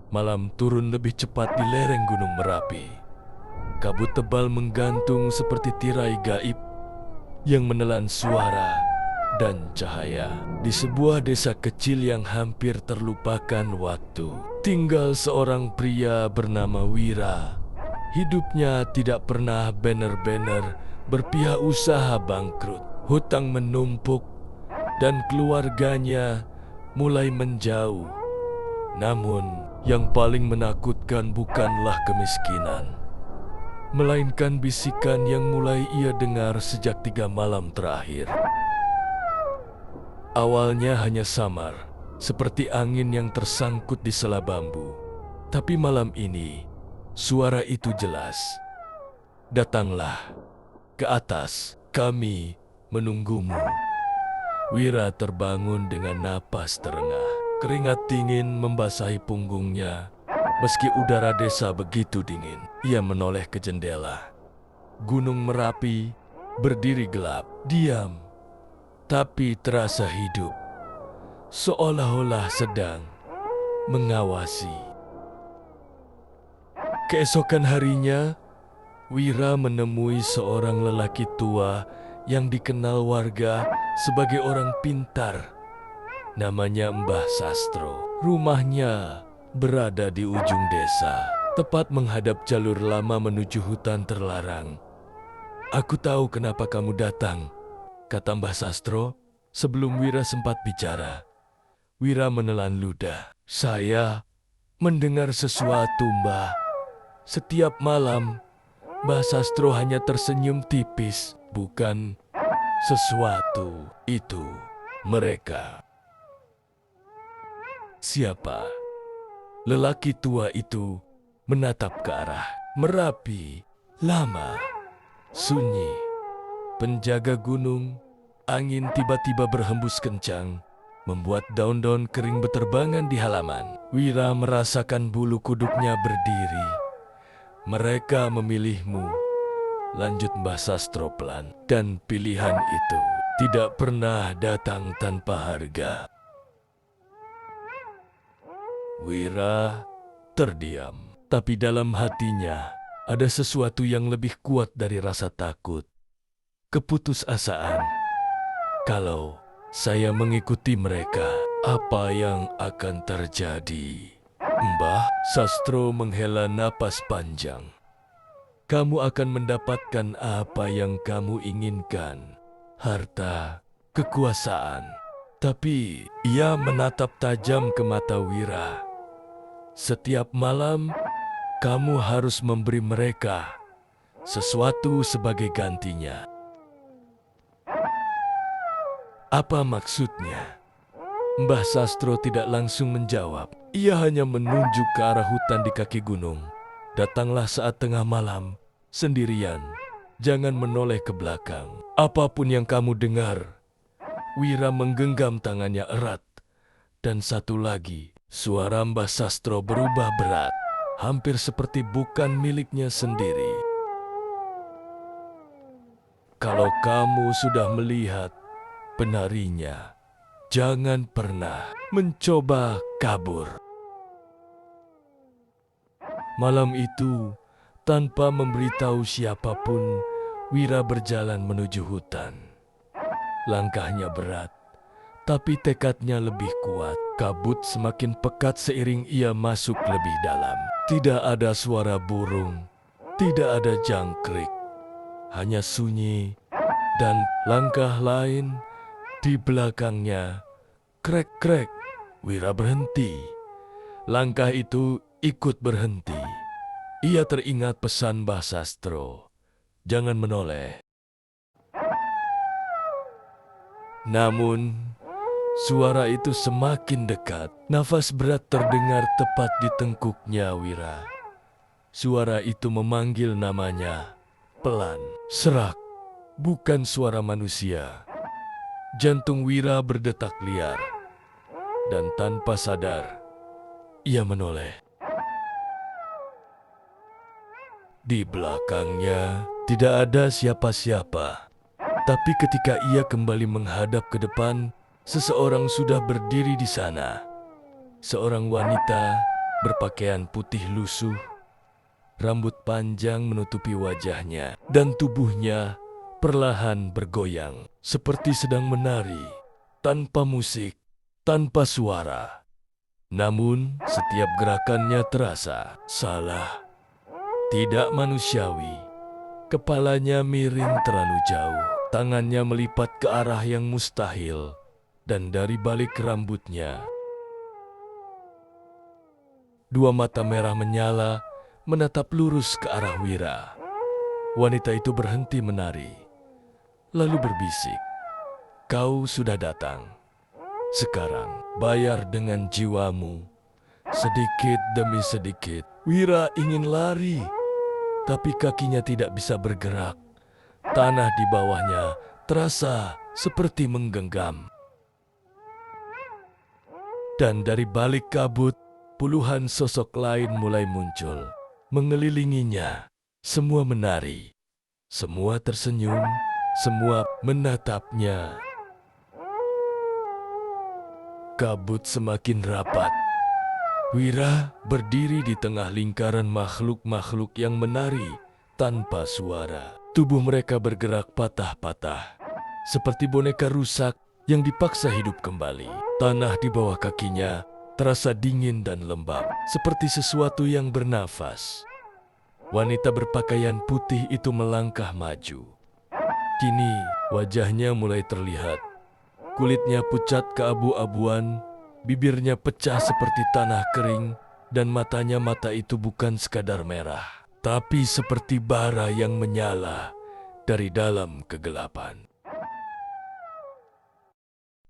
Malam turun lebih cepat di lereng Gunung Merapi. Kabut tebal menggantung seperti tirai gaib yang menelan suara dan cahaya. Di sebuah desa kecil yang hampir terlupakan waktu, tinggal seorang pria bernama Wira. Hidupnya tidak pernah benar-benar berpihak usaha bangkrut. Hutang menumpuk dan keluarganya mulai menjauh. Namun, yang paling menakutkan bukanlah kemiskinan, melainkan bisikan yang mulai ia dengar sejak 3 malam terakhir. Awalnya hanya samar, seperti angin yang tersangkut di sela bambu. Tapi malam ini, suara itu jelas. Datanglah ke atas, kami menunggumu. Wira terbangun dengan napas terengah. Keringat dingin membasahi punggungnya. Meski udara desa begitu dingin, ia menoleh ke jendela. Gunung Merapi berdiri gelap, diam, tapi terasa hidup, seolah-olah sedang mengawasi. Keesokan harinya, Wira menemui seorang lelaki tua yang dikenal warga sebagai orang pintar. Namanya Mbah Sastro. Rumahnya berada di ujung desa, tepat menghadap jalur lama menuju hutan terlarang. "Aku tahu kenapa kamu datang," kata Mbah Sastro sebelum Wira sempat bicara. Wira menelan ludah. "Saya mendengar sesuatu, Mbah." Setiap malam, Mbah Sastro hanya tersenyum tipis. "Bukan sesuatu itu, mereka." "Siapa?" Lelaki tua itu menatap ke arah Merapi. Lama, sunyi, penjaga gunung. Angin tiba-tiba berhembus kencang, membuat daun-daun kering beterbangan di halaman. Wira merasakan bulu kuduknya berdiri. "Mereka memilihmu," lanjut Mbah Sastro pelan. "Dan pilihan itu tidak pernah datang tanpa harga." Wira terdiam, tapi dalam hatinya ada sesuatu yang lebih kuat dari rasa takut. Keputusasaan. Kalau saya mengikuti mereka, apa yang akan terjadi? Mbah Sastro menghela napas panjang. "Kamu akan mendapatkan apa yang kamu inginkan, harta, kekuasaan." Tapi ia menatap tajam ke mata Wira. "Setiap malam, kamu harus memberi mereka sesuatu sebagai gantinya." "Apa maksudnya?" Mbah Sastro tidak langsung menjawab. Ia hanya menunjuk ke arah hutan di kaki gunung. "Datanglah saat tengah malam, sendirian. Jangan menoleh ke belakang. Apapun yang kamu dengar." Wira menggenggam tangannya erat. Dan satu lagi, suara Mbah Sastro berubah berat, hampir seperti bukan miliknya sendiri. "Kalau kamu sudah melihat penarinya, jangan pernah mencoba kabur." Malam itu, tanpa memberitahu siapapun, Wira berjalan menuju hutan. Langkahnya berat, tapi tekadnya lebih kuat. Kabut semakin pekat seiring ia masuk lebih dalam. Tidak ada suara burung, tidak ada jangkrik, hanya sunyi dan langkah lain di belakangnya. Krek-krek, Wira berhenti. Langkah itu ikut berhenti. Ia teringat pesan Mbah Sastro, "Jangan menoleh." Namun, suara itu semakin dekat. Nafas berat terdengar tepat di tengkuknya Wira. Suara itu memanggil namanya, pelan, serak, bukan suara manusia. Jantung Wira berdetak liar, dan tanpa sadar, ia menoleh. Di belakangnya tidak ada siapa-siapa. Tapi ketika ia kembali menghadap ke depan, seseorang sudah berdiri di sana. Seorang wanita berpakaian putih lusuh, rambut panjang menutupi wajahnya, dan tubuhnya perlahan bergoyang seperti sedang menari, tanpa musik, tanpa suara. Namun, setiap gerakannya terasa salah, tidak manusiawi. Kepalanya miring terlalu jauh, tangannya melipat ke arah yang mustahil, dan dari balik rambutnya, dua mata merah menyala menatap lurus ke arah Wira. Wanita itu berhenti menari, lalu berbisik, "Kau sudah datang. Sekarang, bayar dengan jiwamu." Sedikit demi sedikit, Wira ingin lari, tapi kakinya tidak bisa bergerak. Tanah di bawahnya terasa seperti menggenggam. Dan dari balik kabut, puluhan sosok lain mulai muncul, mengelilinginya. Semua menari, semua tersenyum, semua menatapnya. Kabut semakin rapat. Wira berdiri di tengah lingkaran makhluk-makhluk yang menari tanpa suara. Tubuh mereka bergerak patah-patah, seperti boneka rusak yang dipaksa hidup kembali. Tanah di bawah kakinya terasa dingin dan lembab, seperti sesuatu yang bernafas. Wanita berpakaian putih itu melangkah maju. Kini wajahnya mulai terlihat. Kulitnya pucat keabu-abuan, bibirnya pecah seperti tanah kering, dan matanya mata itu bukan sekadar merah, tapi seperti bara yang menyala dari dalam kegelapan.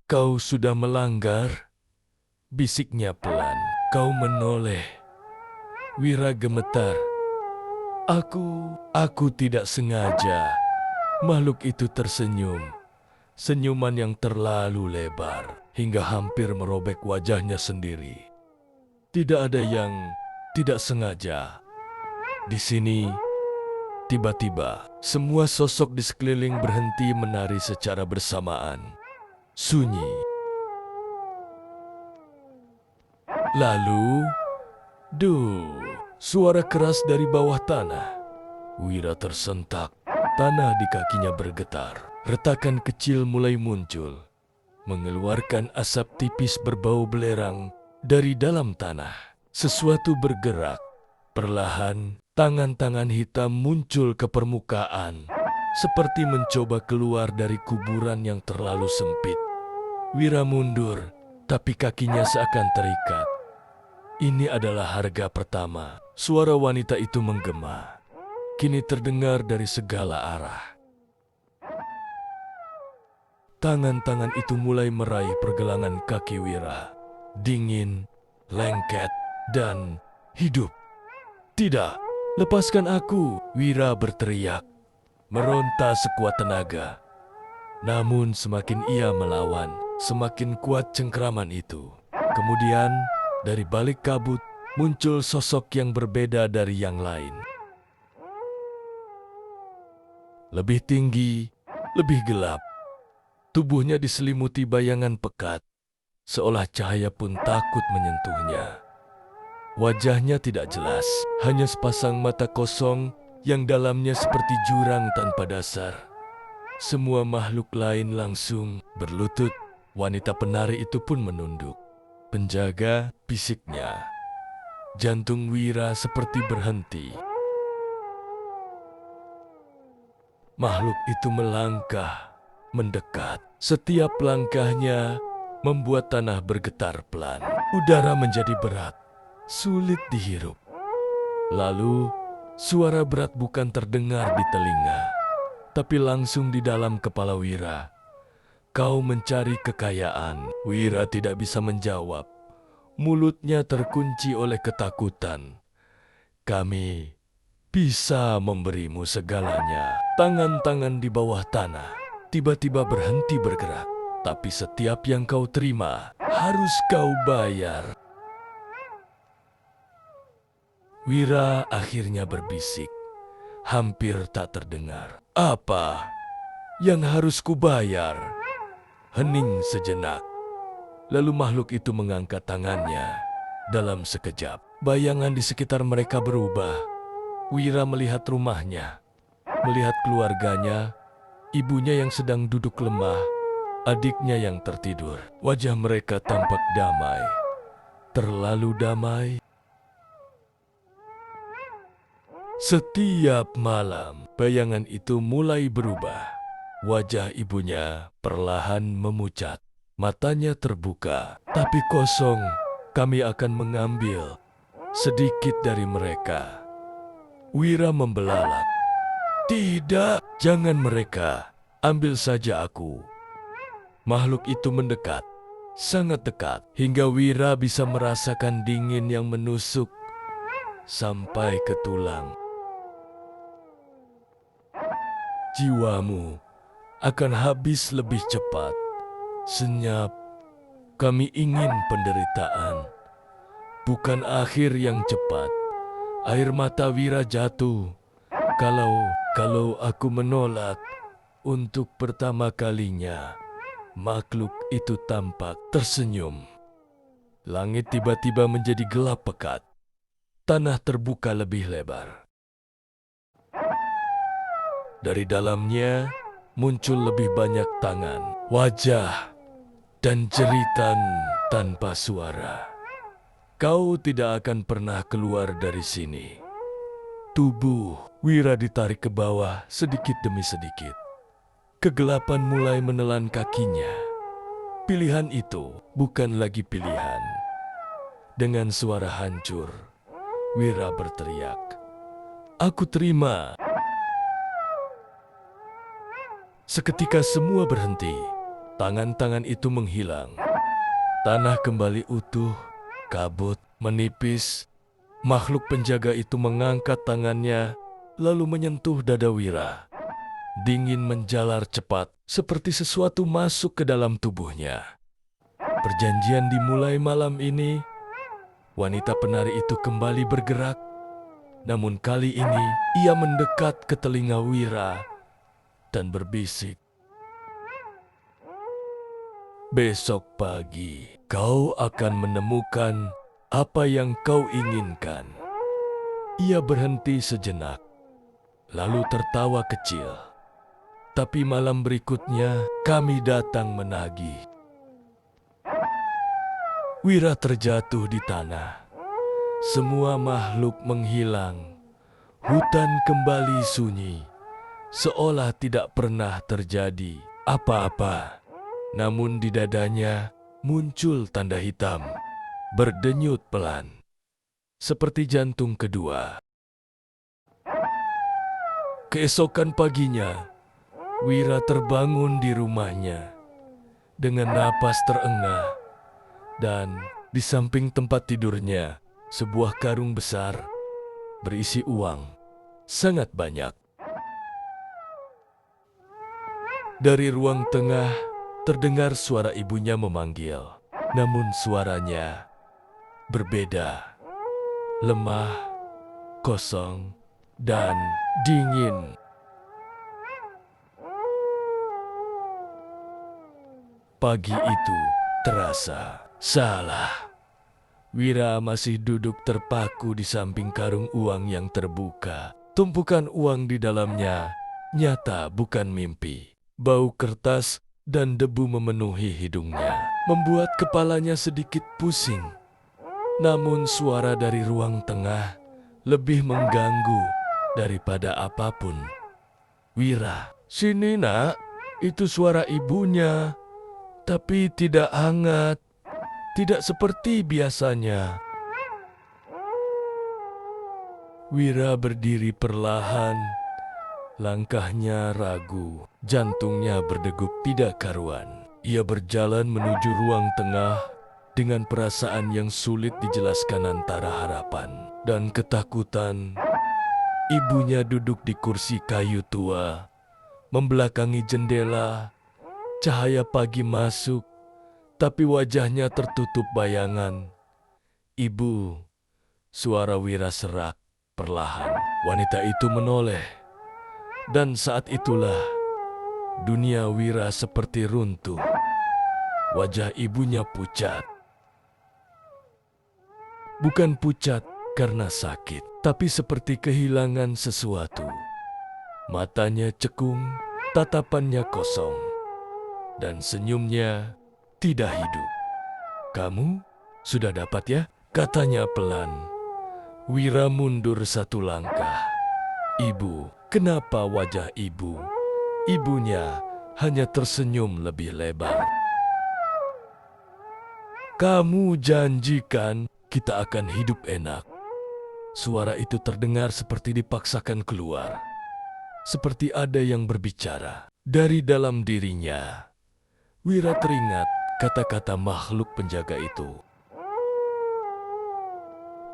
"Kau sudah melanggar," bisiknya pelan. "Kau menoleh." Wira gemetar. Aku tidak sengaja." Makhluk itu tersenyum. Senyuman yang terlalu lebar hingga hampir merobek wajahnya sendiri. "Tidak ada yang tidak sengaja." Di sini, tiba-tiba, semua sosok di sekeliling berhenti menari secara bersamaan. Sunyi. Lalu, suara keras dari bawah tanah. Wira tersentak. Tanah di kakinya bergetar. Retakan kecil mulai muncul, mengeluarkan asap tipis berbau belerang dari dalam tanah. Sesuatu bergerak. Perlahan, tangan-tangan hitam muncul ke permukaan, seperti mencoba keluar dari kuburan yang terlalu sempit. Wira mundur, tapi kakinya seakan terikat. Ini adalah harga pertama. Suara wanita itu menggema. Kini terdengar dari segala arah. Tangan-tangan itu mulai meraih pergelangan kaki Wira. Dingin, lengket, dan hidup. "Tidak, lepaskan aku!" Wira berteriak, meronta sekuat tenaga. Namun semakin ia melawan, semakin kuat cengkraman itu. Kemudian, dari balik kabut, muncul sosok yang berbeda dari yang lain. Lebih tinggi, lebih gelap. Tubuhnya diselimuti bayangan pekat, seolah cahaya pun takut menyentuhnya. Wajahnya tidak jelas, hanya sepasang mata kosong yang dalamnya seperti jurang tanpa dasar. Semua makhluk lain langsung berlutut. Wanita penari itu pun menunduk. "Penjaga," bisiknya. Jantung Wira seperti berhenti. Makhluk itu melangkah, mendekat. Setiap langkahnya membuat tanah bergetar pelan. Udara menjadi berat, sulit dihirup. Lalu, suara berat bukan terdengar di telinga, tapi langsung di dalam kepala Wira. "Kau mencari kekayaan." Wira tidak bisa menjawab. Mulutnya terkunci oleh ketakutan. "Kami bisa memberimu segalanya." Tangan-tangan di bawah tanah tiba-tiba berhenti bergerak. "Tapi setiap yang kau terima harus kau bayar." Wira akhirnya berbisik, hampir tak terdengar. "Apa yang harus kubayar?" Hening sejenak. Lalu makhluk itu mengangkat tangannya. Dalam sekejap, bayangan di sekitar mereka berubah. Wira melihat rumahnya, melihat keluarganya, ibunya yang sedang duduk lemah, adiknya yang tertidur. Wajah mereka tampak damai, terlalu damai. Setiap malam, bayangan itu mulai berubah. Wajah ibunya perlahan memucat. Matanya terbuka, tapi kosong. Kami akan mengambil sedikit dari mereka. Wira membelalak. Tidak, jangan mereka. Ambil saja aku. Makhluk itu mendekat, sangat dekat, hingga Wira bisa merasakan dingin yang menusuk sampai ke tulang. Jiwamu akan habis lebih cepat. Senyap, kami ingin penderitaan, bukan akhir yang cepat. Air mata Wira jatuh. Kalau aku menolak untuk pertama kalinya, makhluk itu tampak tersenyum. Langit tiba-tiba menjadi gelap pekat. Tanah terbuka lebih lebar. Dari dalamnya muncul lebih banyak tangan, wajah, dan jeritan tanpa suara. Kau tidak akan pernah keluar dari sini. Tubuh Wira ditarik ke bawah sedikit demi sedikit. Kegelapan mulai menelan kakinya. Pilihan itu bukan lagi pilihan. Dengan suara hancur, Wira berteriak, "Aku terima." Seketika semua berhenti. Tangan-tangan itu menghilang. Tanah kembali utuh, kabut, menipis. Makhluk penjaga itu mengangkat tangannya, lalu menyentuh dada Wira. Dingin menjalar cepat, seperti sesuatu masuk ke dalam tubuhnya. Perjanjian dimulai malam ini. Wanita penari itu kembali bergerak. Namun kali ini, ia mendekat ke telinga Wira dan berbisik, "Besok pagi, kau akan menemukan apa yang kau inginkan." Ia berhenti sejenak, lalu tertawa kecil. Tapi malam berikutnya, kami datang menagih. Wira terjatuh di tanah. Semua makhluk menghilang. Hutan kembali sunyi, seolah tidak pernah terjadi apa-apa. Namun di dadanya muncul tanda hitam, berdenyut pelan, seperti jantung kedua. Keesokan paginya, Wira terbangun di rumahnya dengan napas terengah, dan di samping tempat tidurnya sebuah karung besar berisi uang sangat banyak. Dari ruang tengah terdengar suara ibunya memanggil, namun suaranya berbeda, lemah, kosong, dan dingin. Pagi itu terasa salah. Wira masih duduk terpaku di samping karung uang yang terbuka. Tumpukan uang di dalamnya nyata bukan mimpi. Bau kertas dan debu memenuhi hidungnya, membuat kepalanya sedikit pusing. Namun suara dari ruang tengah lebih mengganggu daripada apapun. "Wira, sini nak, itu suara ibunya, tapi tidak hangat, tidak seperti biasanya." Wira berdiri perlahan, langkahnya ragu, jantungnya berdegup tidak karuan. Ia berjalan menuju ruang tengah dengan perasaan yang sulit dijelaskan antara harapan dan ketakutan. Ibunya duduk di kursi kayu tua, membelakangi jendela. Cahaya pagi masuk, tapi wajahnya tertutup bayangan. "Ibu," suara Wira serak perlahan. Wanita itu menoleh. Dan saat itulah dunia Wira seperti runtuh. Wajah ibunya pucat. bukan pucat karena sakit, tapi seperti kehilangan sesuatu. Matanya cekung, tatapannya kosong, dan senyumnya tidak hidup. "Kamu sudah dapat ya?" katanya pelan. Wira mundur satu langkah. "Ibu, kenapa wajah ibu?" Ibunya hanya tersenyum lebih lebar. "Kamu janjikan kita akan hidup enak." Suara itu terdengar seperti dipaksakan keluar. Seperti ada yang berbicara dari dalam dirinya. Wira teringat kata-kata makhluk penjaga itu.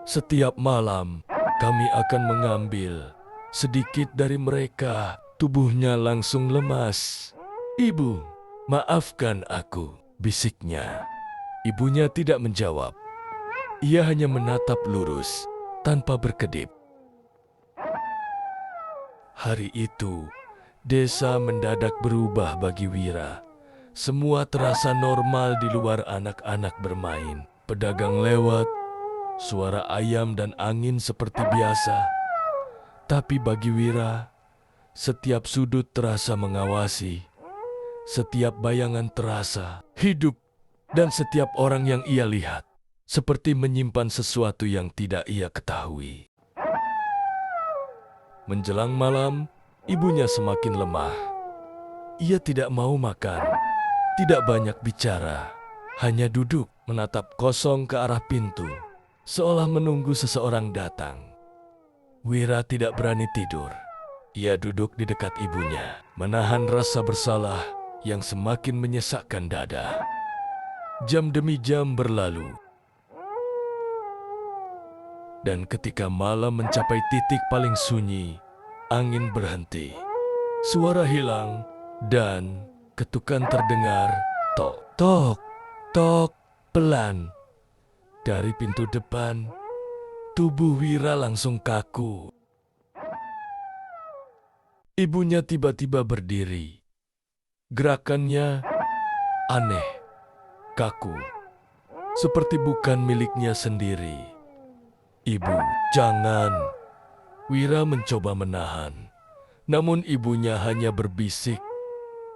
"Setiap malam kami akan mengambil sedikit dari mereka." Tubuhnya langsung lemas. "Ibu, maafkan aku," bisiknya. Ibunya tidak menjawab. Ia hanya menatap lurus tanpa berkedip. Hari itu, desa mendadak berubah bagi Wira. Semua terasa normal di luar anak-anak bermain. Pedagang lewat, suara ayam dan angin seperti biasa. Tapi bagi Wira, setiap sudut terasa mengawasi, setiap bayangan terasa hidup, dan setiap orang yang ia lihat seperti menyimpan sesuatu yang tidak ia ketahui. Menjelang malam, ibunya semakin lemah. Ia tidak mau makan, tidak banyak bicara, hanya duduk menatap kosong ke arah pintu, seolah menunggu seseorang datang. Wira tidak berani tidur. Ia duduk di dekat ibunya, menahan rasa bersalah yang semakin menyesakkan dada. Jam demi jam berlalu. Dan ketika malam mencapai titik paling sunyi, angin berhenti. Suara hilang dan ketukan terdengar tok, tok, tok, pelan. Dari pintu depan, tubuh Wira langsung kaku. Ibunya tiba-tiba berdiri. Gerakannya aneh, kaku, seperti bukan miliknya sendiri. "Ibu, jangan." Wira mencoba menahan, namun ibunya hanya berbisik.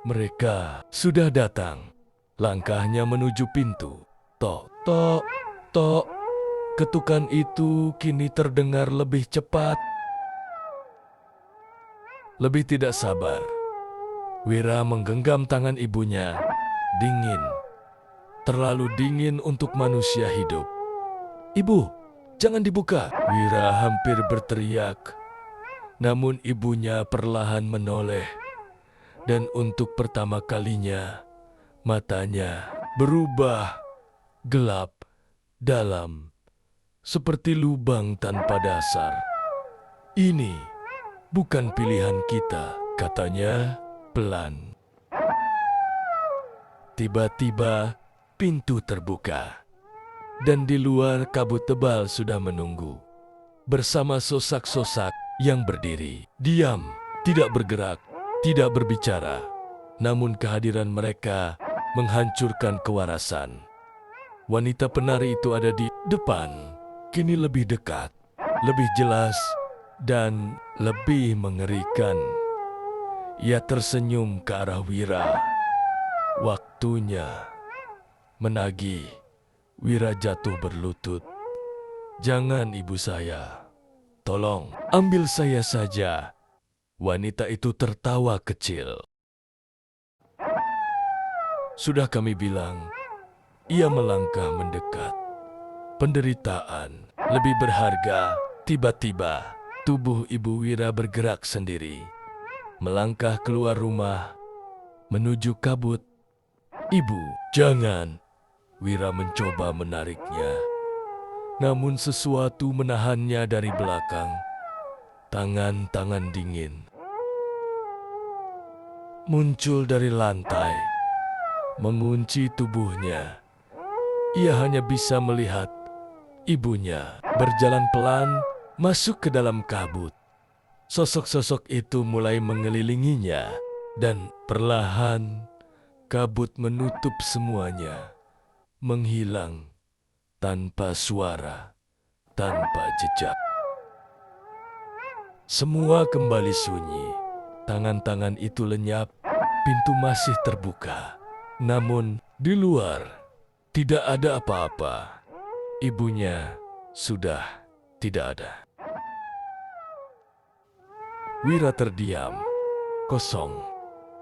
Mereka sudah datang. Langkahnya menuju pintu. Tok, tok, tok. Ketukan itu kini terdengar lebih cepat. Lebih tidak sabar, Wira menggenggam tangan ibunya. Dingin, terlalu dingin untuk manusia hidup. "Ibu, jangan dibuka!" Wira hampir berteriak. Namun ibunya perlahan menoleh. Dan untuk pertama kalinya, matanya berubah gelap, dalam, seperti lubang tanpa dasar. "Ini bukan pilihan kita," katanya pelan. Tiba-tiba pintu terbuka, dan di luar kabut tebal sudah menunggu. Bersama sosak-sosak yang berdiri, diam, tidak bergerak, tidak berbicara. Namun kehadiran mereka menghancurkan kewarasan. Wanita penari itu ada di depan, kini lebih dekat, lebih jelas, dan lebih mengerikan. Ia tersenyum ke arah Wira. Waktunya menagih. Wira jatuh berlutut. "Jangan, ibu saya. Tolong, ambil saya saja." Wanita itu tertawa kecil. "Sudah kami bilang." Ia melangkah mendekat. Penderitaan lebih berharga. Tiba-tiba tubuh Ibu Wira bergerak sendiri, melangkah keluar rumah, menuju kabut. "Ibu, jangan!" Wira mencoba menariknya. Namun sesuatu menahannya dari belakang. Tangan-tangan dingin muncul dari lantai, mengunci tubuhnya. Ia hanya bisa melihat ibunya berjalan pelan masuk ke dalam kabut. Sosok-sosok itu mulai mengelilinginya, dan perlahan kabut menutup semuanya, menghilang tanpa suara. tanpa jejak. Semua kembali sunyi. Tangan-tangan itu lenyap, pintu masih terbuka. Namun di luar tidak ada apa-apa. Ibunya sudah tidak ada. Wira terdiam, kosong,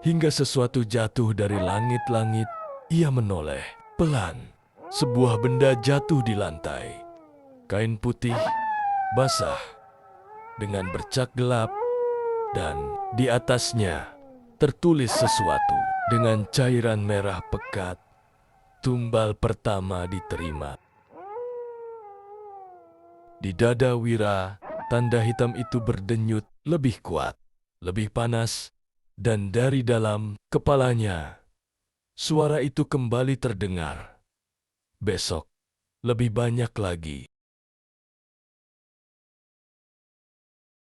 hingga sesuatu jatuh dari langit-langit. Ia menoleh, pelan. Sebuah benda jatuh di lantai. Kain putih, basah, dengan bercak gelap, dan di atasnya tertulis sesuatu dengan cairan merah pekat. Tumbal pertama diterima. Di dada Wira, tanda hitam itu berdenyut lebih kuat, lebih panas, dan dari dalam kepalanya, suara itu kembali terdengar. Besok, lebih banyak lagi.